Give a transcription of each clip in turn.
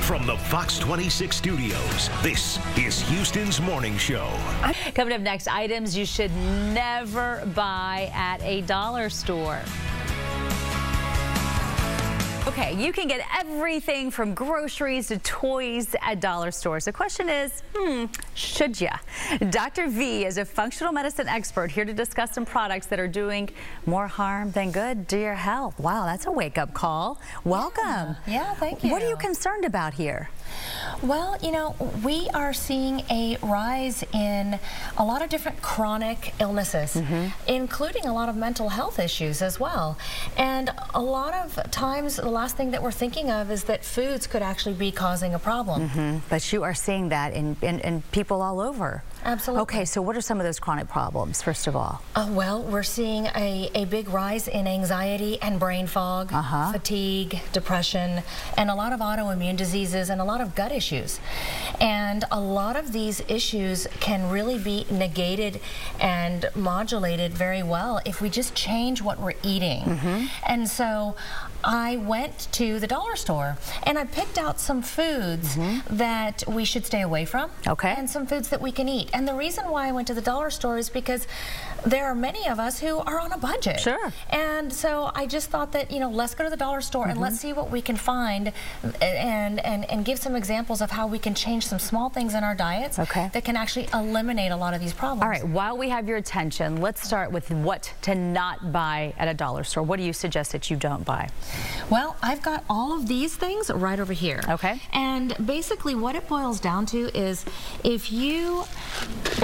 From the Fox 26 studios, this is Houston's Morning Show. Coming up next, items you should never buy at a dollar store. Okay, you can get everything from groceries to toys at dollar stores. The question is, should ya? Dr. V is a functional medicine expert here to discuss some products that are doing more harm than good to your health. Wow, that's a wake-up call. Welcome. Yeah, thank you. What are you concerned about here? Well, you know, we are seeing a rise in a lot of different chronic illnesses, including a lot of mental health issues as well. And a lot of times, the last thing that we're thinking of is that foods could actually be causing a problem. But you are seeing that in people all over. Absolutely. Okay, so what are some of those chronic problems, first of all? Well, we're seeing a big rise in anxiety and brain fog, fatigue, depression, and a lot of autoimmune diseases and a lot of gut issues. And a lot of these issues can really be negated and modulated very well if we just change what we're eating. And so I went to the dollar store and I picked out some foods that we should stay away from, and some foods that we can eat. And the reason why I went to the dollar store is because there are many of us who are on a budget. And so I just thought that, you know, let's go to the dollar store and let's see what we can find and give some examples of how we can change some small things in our diets that can actually eliminate a lot of these problems. All right, while we have your attention, let's start with what to not buy at a dollar store. What do you suggest that you don't buy? Well, I've got all of these things right over here. And basically what it boils down to is if you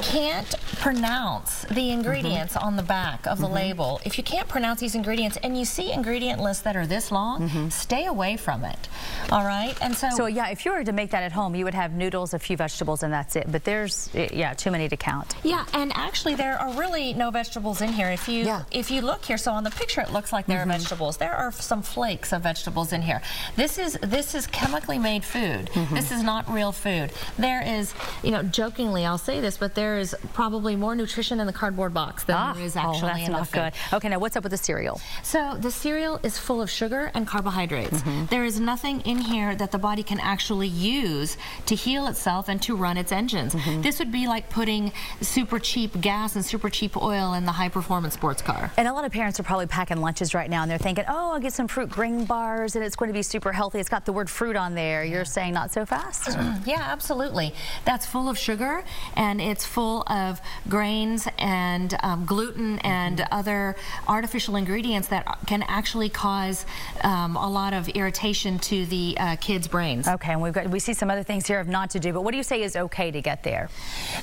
can't pronounce the ingredients on the back of the label, if you can't pronounce these ingredients and you see ingredient lists that are this long, stay away from it. All right? And so yeah, if you were to make that at home, you would have noodles, a few vegetables, and that's it. But there's, too many to count. Yeah, and actually there are really no vegetables in here. If you look here, so on the picture it looks like there are vegetables. There are some flakes of vegetables in here. This is chemically made food. This is not real food. There is, you know, jokingly I'll say this, but there is probably more nutrition in the cardboard box than there is actually in the food. Good. Okay, now what's up with the cereal? So the cereal is full of sugar and carbohydrates. There is nothing in here that the body can actually use to heal itself and to run its engines. This would be like putting super cheap gas and super cheap oil in the high-performance sports car. And a lot of parents are probably packing lunches right now and they're thinking, oh, I'll get some fruit green bars and it's going to be super healthy. It's got the word fruit on there. You're saying not so fast? Yeah, absolutely. That's full of sugar and it's full of grains and gluten and other artificial ingredients that can actually cause a lot of irritation to the kids' brains. Okay, and we see some other things here of not to do, but what do you say is okay to get there?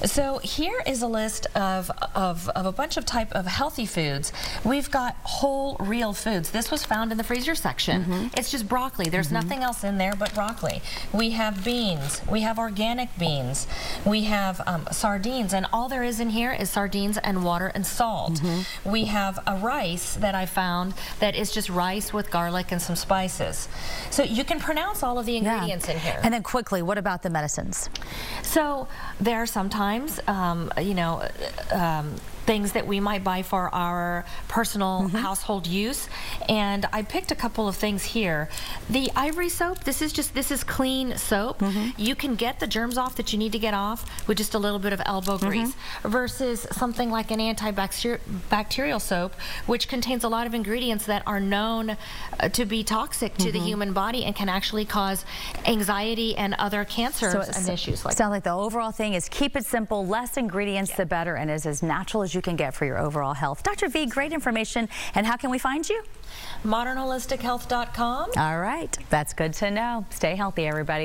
So here is a list of a bunch of type of healthy foods. We've got whole real foods. This was found in the freezer section. It's just broccoli. There's nothing else in there but broccoli. We have beans. We have organic beans. We have sardines, and all there is in here is sardines and water and salt. We have a rice that I found that is just rice with garlic and some spices. So you can pronounce all of the ingredients in here. And then quickly, what about the medicines? So there are sometimes, things that we might buy for our personal household use, and I picked a couple of things here. The ivory soap, this is clean soap. You can get the germs off that you need to get off with just a little bit of elbow grease, versus something like an antibacterial soap, which contains a lot of ingredients that are known to be toxic to the human body and can actually cause anxiety and other cancers and issues like that. Sounds like the overall thing is keep it simple, less ingredients the better, and is as natural as you can get for your overall health. Dr. V, great information. And how can we find you? ModernHolisticHealth.com. All right, that's good to know. Stay healthy, everybody.